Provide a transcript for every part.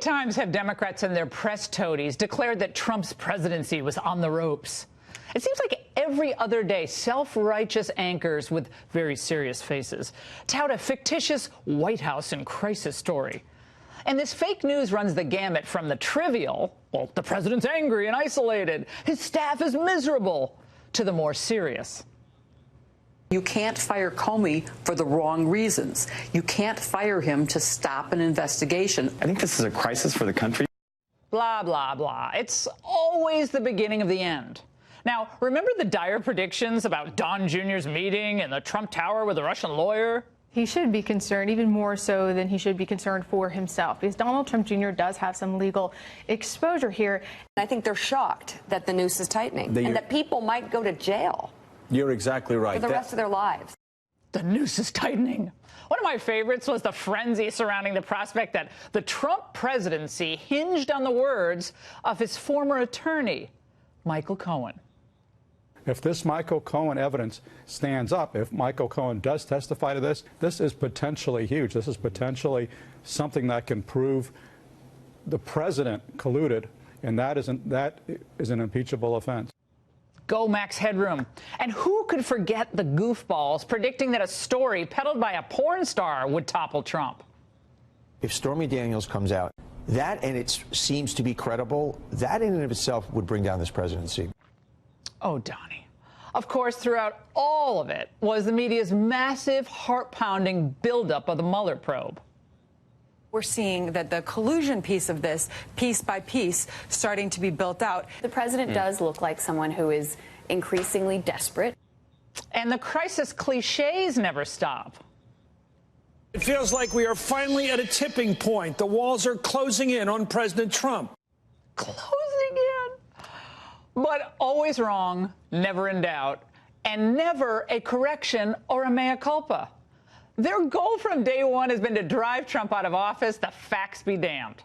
times have Democrats and their press toadies declared that Trump's presidency was on the ropes? It seems like every other day, self-righteous anchors with very serious faces tout a fictitious White House in crisis story. And this fake news runs the gamut from the trivial, well, the president's angry and isolated, his staff is miserable, to the more serious. You can't fire Comey for the wrong reasons. You can't fire him to stop an investigation. I think this is a crisis for the country. Blah, blah, blah. It's always the beginning of the end. Now, remember the dire predictions about Don Jr.'s meeting in the Trump Tower with a Russian lawyer? He should be concerned, even more so than he should be concerned for himself, because Donald Trump Jr. does have some legal exposure here. I think they're shocked that the noose is tightening and that people might go to jail. You're exactly right. For the rest of their lives. The noose is tightening. One of my favorites was the frenzy surrounding the prospect that the Trump presidency hinged on the words of his former attorney, Michael Cohen. If this Michael Cohen evidence stands up, if Michael Cohen does testify to this, this is potentially huge. This is potentially something that can prove the president colluded, and that is an impeachable offense. Go Max Headroom. And who could forget the goofballs predicting that a story peddled by a porn star would topple Trump? If Stormy Daniels comes out, that, and it seems to be credible, that in and of itself would bring down this presidency. Oh, Donnie. Of course, throughout all of it was the media's massive, heart-pounding buildup of the Mueller probe. We're seeing that the collusion piece of this, piece by piece, starting to be built out. The president does look like someone who is increasingly desperate. And the crisis cliches never stop. It feels like we are finally at a tipping point. The walls are closing in on President Trump. Closing in. But always wrong, never in doubt, and never a correction or a mea culpa. Their goal from day one has been to drive Trump out of office, the facts be damned.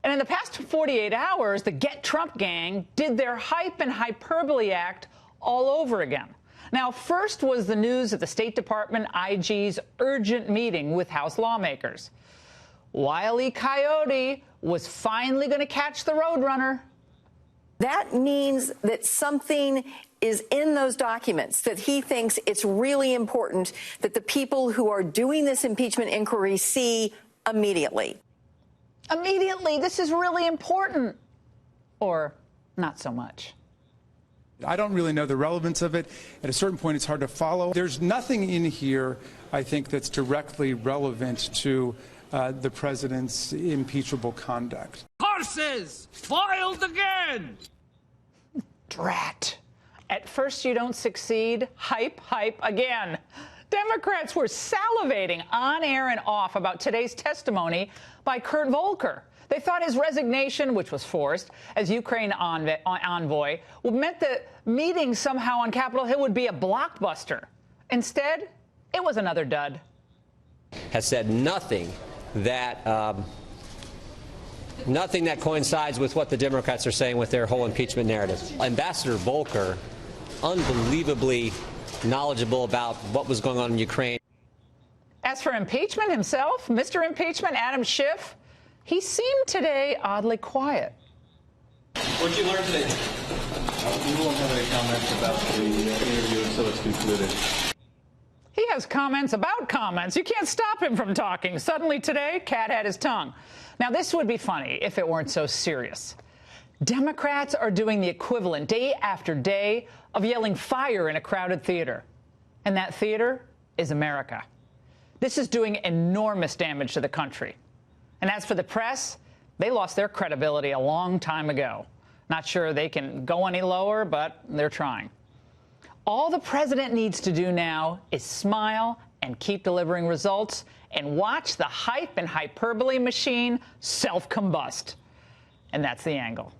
And in the past 48 hours, the Get Trump gang did their hype and hyperbole act all over again. Now, first was the news of the State Department IG's urgent meeting with House lawmakers. Wile E. Coyote was finally going to catch the Roadrunner. That means that something is in those documents, that he thinks it's really important that the people who are doing this impeachment inquiry see immediately. Immediately, this is really important. Or not so much. I don't really know the relevance of it. At a certain point, it's hard to follow. There's nothing in here, I think, that's directly relevant to the president's impeachable conduct. Horses! Filed again! Drat. At first you don't succeed, hype, hype again. Democrats were salivating on air and off about today's testimony by Kurt Volker. They thought his resignation, which was forced as Ukraine envoy, meant the meeting somehow on Capitol Hill would be a blockbuster. Instead, it was another dud. Has said nothing that coincides with what the Democrats are saying with their whole impeachment narrative. Ambassador Volker, unbelievably knowledgeable about what was going on in Ukraine. As for impeachment himself, Mr. Impeachment, Adam Schiff, he seemed today oddly quiet. What did you learn today? We won't have any comments about the interview until it's concluded. He has comments about comments. You can't stop him from talking. Suddenly today, cat had his tongue. Now, this would be funny if it weren't so serious. Democrats are doing the equivalent day after day of yelling fire in a crowded theater. And that theater is America. This is doing enormous damage to the country. And as for the press, they lost their credibility a long time ago. Not sure they can go any lower, but they're trying. All the president needs to do now is smile and keep delivering results and watch the hype and hyperbole machine self-combust. And that's the angle.